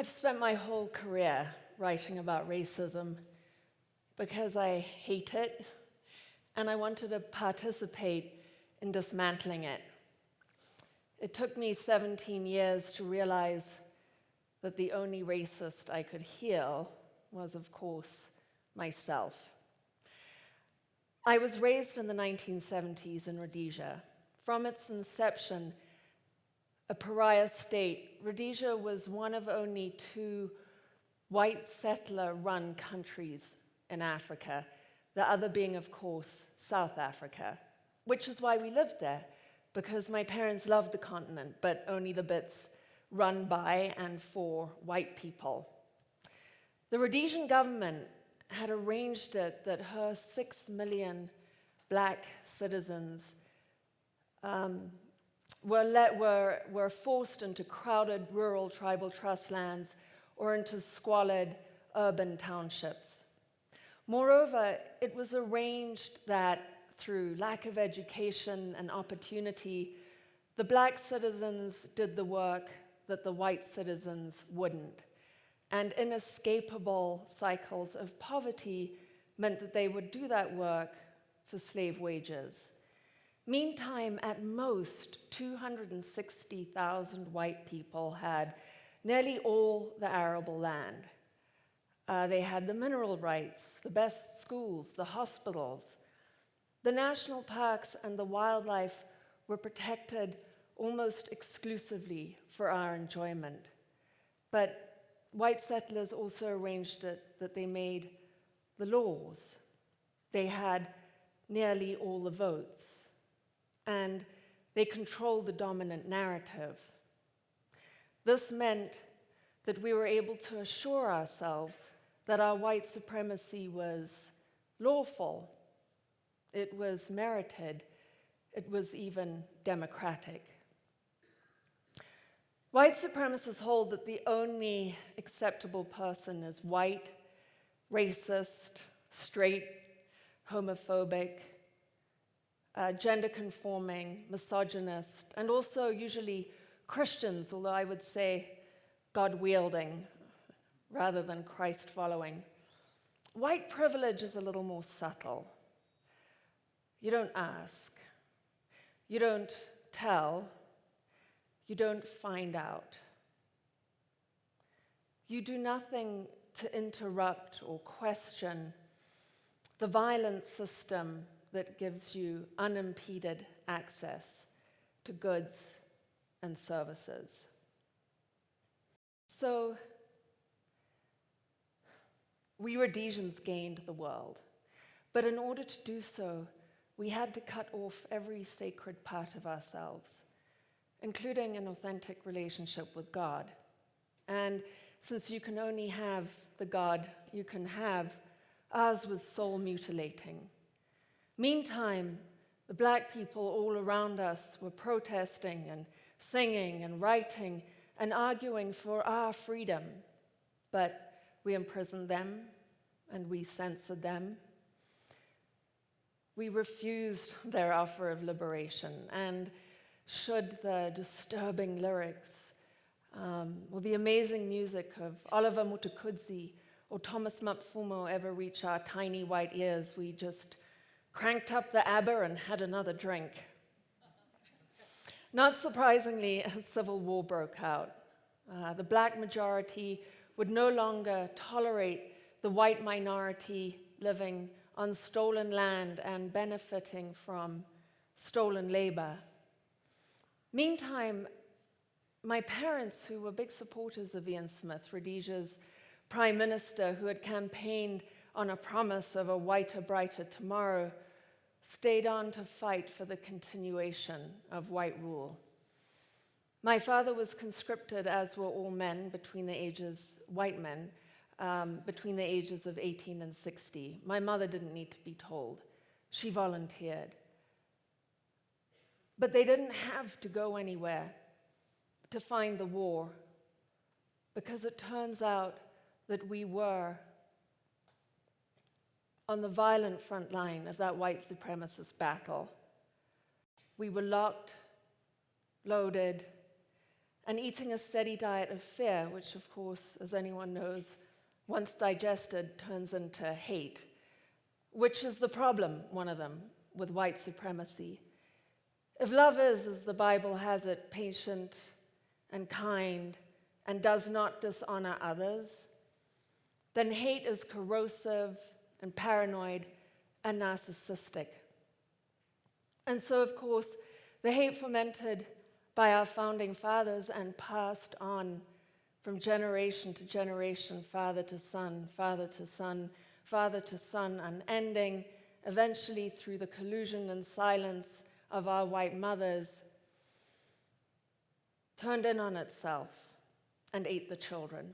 I've spent my whole career writing about racism because I hate it and I wanted to participate in dismantling it. It took me 17 years to realize that the only racist I could heal was, of course, myself. I was raised in the 1970s in Rhodesia. From its inception, a pariah state, Rhodesia was one of only two white settler-run countries in Africa, the other being, of course, South Africa, which is why we lived there, because my parents loved the continent, but only the bits run by and for white people. The Rhodesian government had arranged it that her 6 million black citizens were forced into crowded rural tribal trust lands or into squalid urban townships. Moreover, it was arranged that through lack of education and opportunity, the black citizens did the work that the white citizens wouldn't. And inescapable cycles of poverty meant that they would do that work for slave wages. Meantime, at most, 260,000 white people had nearly all the arable land. They had the mineral rights, the best schools, the hospitals. The national parks and the wildlife were protected almost exclusively for our enjoyment. But white settlers also arranged it that they made the laws. They had nearly all the votes, and they controlled the dominant narrative. This meant that we were able to assure ourselves that our white supremacy was lawful, it was merited, it was even democratic. White supremacists hold that the only acceptable person is white, racist, straight, homophobic, gender-conforming, misogynist, and also usually Christians, although I would say God-wielding rather than Christ-following. White privilege is a little more subtle. You don't ask. You don't tell. You don't find out. You do nothing to interrupt or question the violent system that gives you unimpeded access to goods and services. So, we Rhodesians gained the world, but in order to do so, we had to cut off every sacred part of ourselves, including an authentic relationship with God. And since you can only have the God you can have, ours was soul mutilating. Meantime, the black people all around us were protesting and singing and writing and arguing for our freedom, but we imprisoned them and we censored them. We refused their offer of liberation, and should the disturbing lyrics or the amazing music of Oliver Mutukudzi or Thomas Mapfumo ever reach our tiny white ears, we just cranked up the ABBA and had another drink. Not surprisingly, a civil war broke out. The black majority would no longer tolerate the white minority living on stolen land and benefiting from stolen labor. Meantime, my parents, who were big supporters of Ian Smith, Rhodesia's prime minister who had campaigned on a promise of a whiter, brighter tomorrow, stayed on to fight for the continuation of white rule. My father was conscripted, as were all men between the ages, white men, between the ages of 18 and 60. My mother didn't need to be told. She volunteered. But they didn't have to go anywhere to find the war, because it turns out that we were on the violent front line of that white supremacist battle. We were locked, loaded, and eating a steady diet of fear, which, of course, as anyone knows, once digested, turns into hate, which is the problem, one of them, with white supremacy. If love is, as the Bible has it, patient and kind and does not dishonor others, then hate is corrosive and paranoid and narcissistic. And so, of course, the hate fomented by our founding fathers and passed on from generation to generation, father to son, father to son, father to son, unending, eventually through the collusion and silence of our white mothers, turned in on itself and ate the children.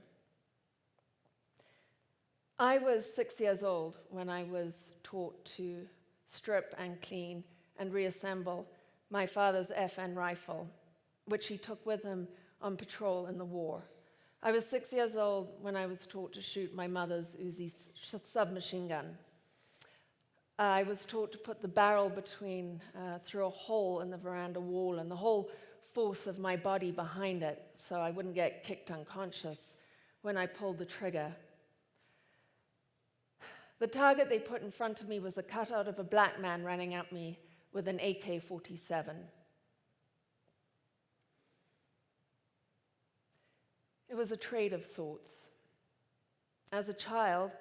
I was 6 years old when I was taught to strip and clean and reassemble my father's FN rifle, which he took with him on patrol in the war. I was 6 years old when I was taught to shoot my mother's Uzi submachine gun. I was taught to put the barrel through a hole in the veranda wall and the whole force of my body behind it so I wouldn't get kicked unconscious when I pulled the trigger. The target they put in front of me was a cutout of a black man running at me with an AK-47. It was a trade of sorts. As a child,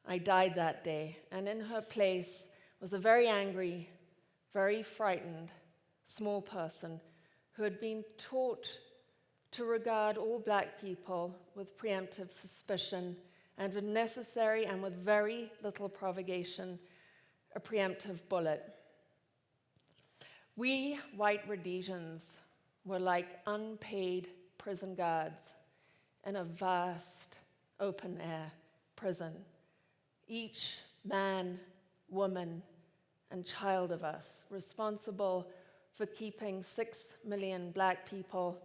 I died that day, and in her place was a very angry, very frightened, small person who had been taught to regard all black people with preemptive suspicion and, when necessary and with very little provocation, a preemptive bullet. We white Rhodesians were like unpaid prison guards in a vast open-air prison. Each man, woman, and child of us responsible for keeping 6 million black people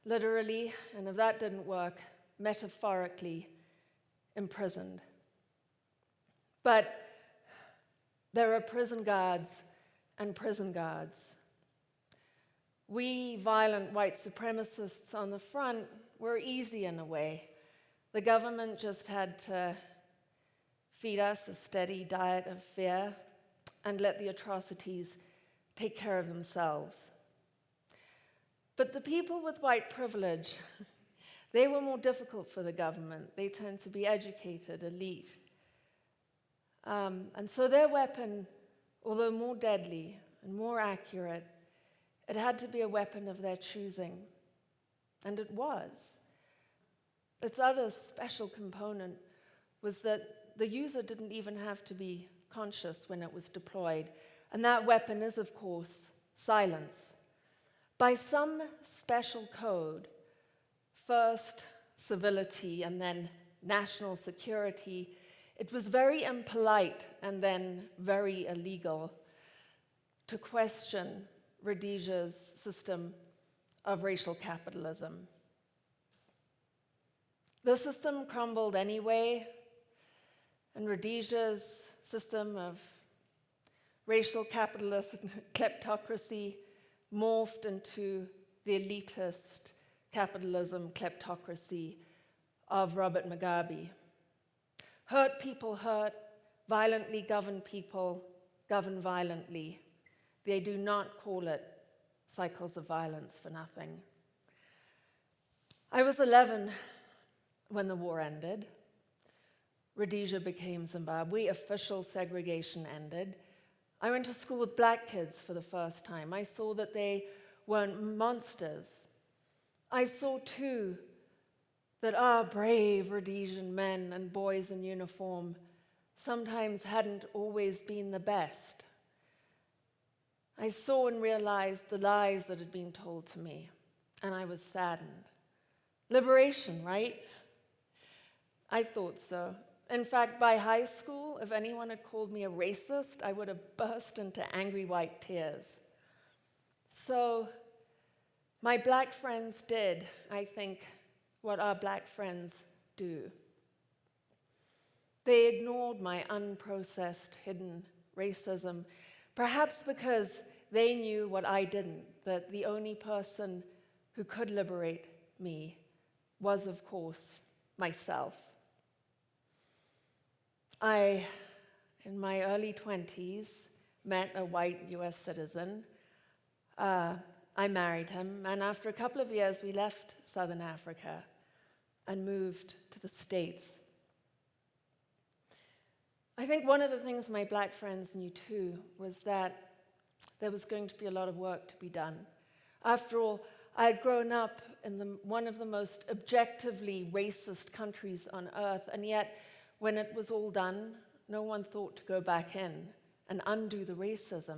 literally, and if that didn't work, metaphorically imprisoned. But there are prison guards and prison guards. We violent white supremacists on the front were easy in a way. The government just had to feed us a steady diet of fear and let the atrocities take care of themselves. But the people with white privilege, they were more difficult for the government. They tend to be educated, elite. And so their weapon, although more deadly and more accurate, it had to be a weapon of their choosing. And it was. Its other special component was that the user didn't even have to be conscious when it was deployed. And that weapon is, of course, silence. By some special code, first civility and then national security, it was very impolite and then very illegal to question Rhodesia's system of racial capitalism. The system crumbled anyway, and Rhodesia's system of racial capitalist kleptocracy morphed into the elitist capitalism kleptocracy of Robert Mugabe. Hurt people hurt, violently governed people govern violently. They do not call it cycles of violence for nothing. I was 11 when the war ended. Rhodesia became Zimbabwe. Official segregation ended. I went to school with black kids for the first time. I saw that they weren't monsters. I saw, too, that our brave Rhodesian men and boys in uniform sometimes hadn't always been the best. I saw and realized the lies that had been told to me, and I was saddened. Liberation, right? I thought so. In fact, by high school, if anyone had called me a racist, I would have burst into angry white tears. So my black friends did, I think, what our black friends do. They ignored my unprocessed, hidden racism, perhaps because they knew what I didn't, that the only person who could liberate me was, of course, myself. I, in my early 20s, met a white US citizen. I married him, and after a couple of years, we left Southern Africa and moved to the States. I think one of the things my black friends knew too was that there was going to be a lot of work to be done. After all, I had grown up in one of the most objectively racist countries on earth, and yet when it was all done, no one thought to go back in and undo the racism.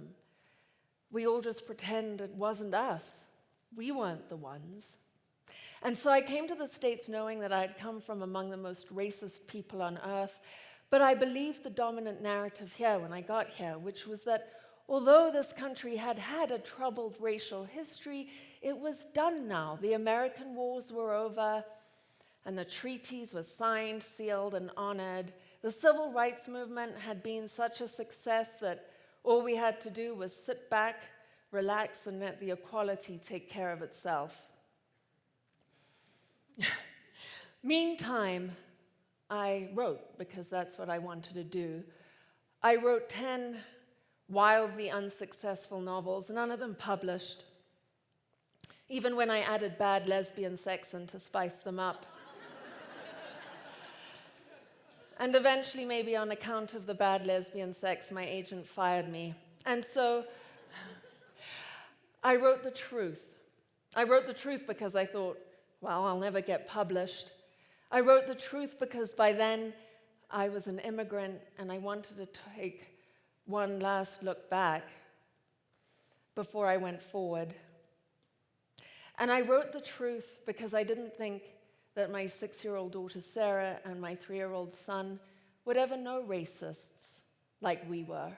We all just pretend it wasn't us. We weren't the ones. And so I came to the States knowing that I had come from among the most racist people on earth, but I believed the dominant narrative here when I got here, which was that although this country had had a troubled racial history, it was done now. The American wars were over, and the treaties were signed, sealed, and honored. The civil rights movement had been such a success that all we had to do was sit back, relax, and let the equality take care of itself. Meantime, I wrote, because that's what I wanted to do. I wrote 10 wildly unsuccessful novels, none of them published, even when I added bad lesbian sex in to spice them up. And eventually, maybe on account of the bad lesbian sex, my agent fired me. And so I wrote the truth. I wrote the truth because I thought, well, I'll never get published. I wrote the truth because by then I was an immigrant and I wanted to take one last look back before I went forward. And I wrote the truth because I didn't think that my 6-year-old daughter Sarah and my 3-year-old son would ever know racists like we were.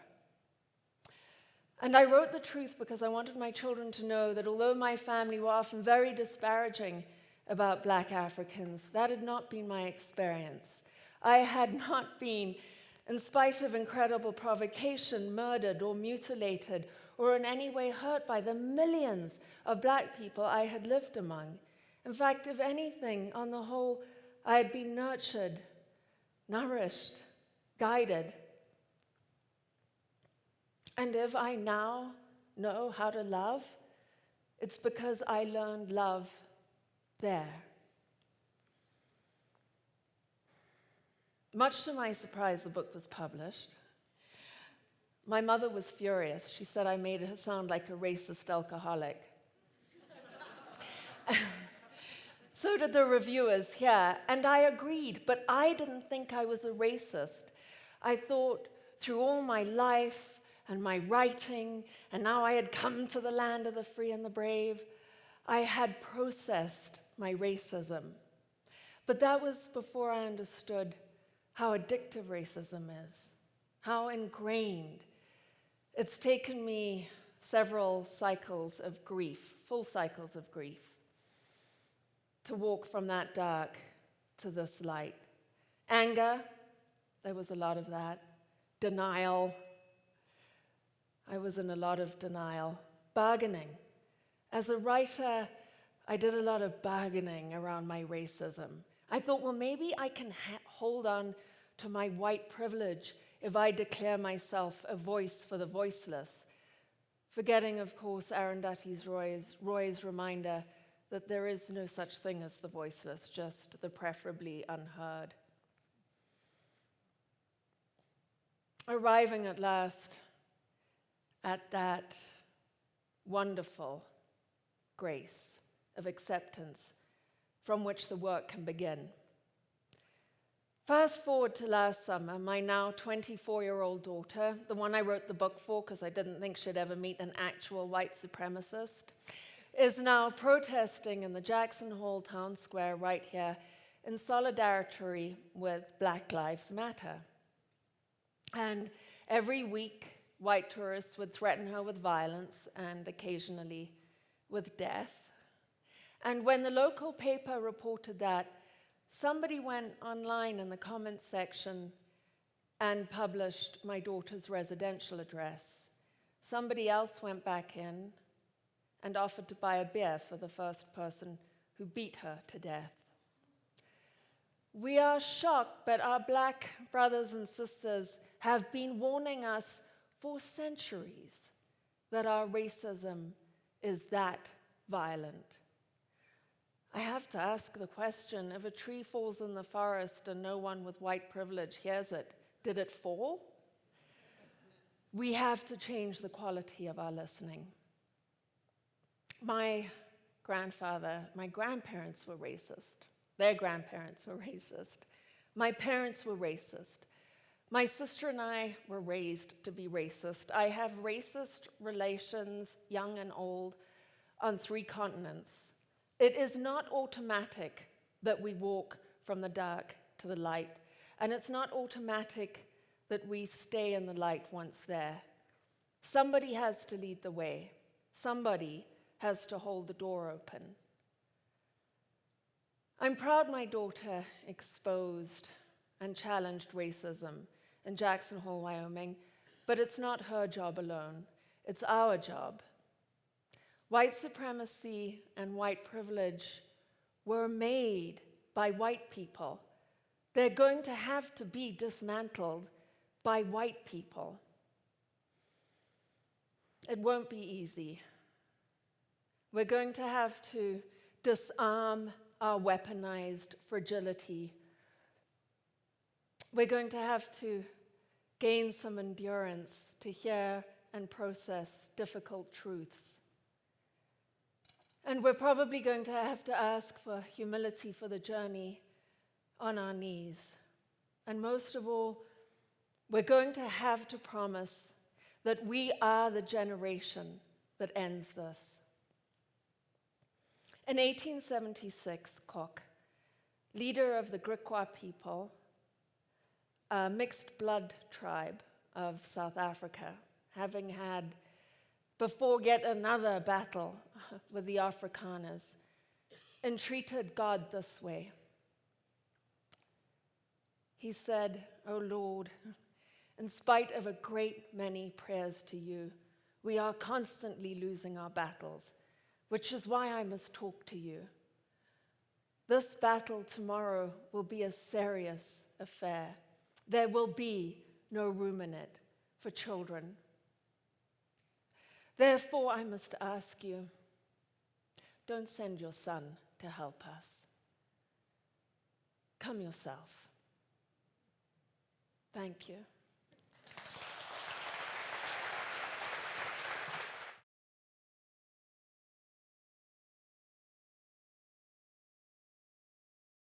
And I wrote the truth because I wanted my children to know that although my family were often very disparaging about black Africans, that had not been my experience. I had not been, in spite of incredible provocation, murdered or mutilated or in any way hurt by the millions of black people I had lived among. In fact, if anything, on the whole, I had been nurtured, nourished, guided. And if I now know how to love, it's because I learned love there. Much to my surprise, the book was published. My mother was furious. She said I made her sound like a racist alcoholic. So did the reviewers here, and I agreed, but I didn't think I was a racist. I thought through all my life and my writing, and now I had come to the land of the free and the brave, I had processed my racism. But that was before I understood how addictive racism is, how ingrained. It's taken me several cycles of grief, full cycles of grief, to walk from that dark to this light. Anger, there was a lot of that. Denial, I was in a lot of denial. Bargaining. As a writer, I did a lot of bargaining around my racism. I thought, well, maybe I can hold on to my white privilege if I declare myself a voice for the voiceless, forgetting, of course, Arundhati Roy's reminder that there is no such thing as the voiceless, just the preferably unheard. Arriving at last at that wonderful grace of acceptance from which the work can begin. Fast forward to last summer, my now 24-year-old daughter, the one I wrote the book for because I didn't think she'd ever meet an actual white supremacist, is now protesting in the Jackson Hole town square right here in solidarity with Black Lives Matter. And every week, white tourists would threaten her with violence and occasionally with death. And when the local paper reported that, somebody went online in the comments section and published my daughter's residential address. Somebody else went back in and offered to buy a beer for the first person who beat her to death. We are shocked, but our black brothers and sisters have been warning us for centuries that our racism is that violent. I have to ask the question, if a tree falls in the forest and no one with white privilege hears it, did it fall? We have to change the quality of our listening. My grandparents were racist. Their grandparents were racist. My parents were racist. My sister and I were raised to be racist. I have racist relations, young and old, on 3 continents. It is not automatic that we walk from the dark to the light, and it's not automatic that we stay in the light once there. Somebody has to lead the way. Somebody has to hold the door open. I'm proud my daughter exposed and challenged racism in Jackson Hole, Wyoming, but it's not her job alone. It's our job. White supremacy and white privilege were made by white people. They're going to have to be dismantled by white people. It won't be easy. We're going to have to disarm our weaponized fragility. We're going to have to gain some endurance to hear and process difficult truths. And we're probably going to have to ask for humility for the journey on our knees. And most of all, we're going to have to promise that we are the generation that ends this. In 1876, Kok, leader of the Griqua people, a mixed blood tribe of South Africa, having had before yet another battle with the Afrikaners, entreated God this way. He said, "O Lord, in spite of a great many prayers to you, we are constantly losing our battles, which is why I must talk to you. This battle tomorrow will be a serious affair. There will be no room in it for children. Therefore, I must ask you, don't send your son to help us. Come yourself." Thank you.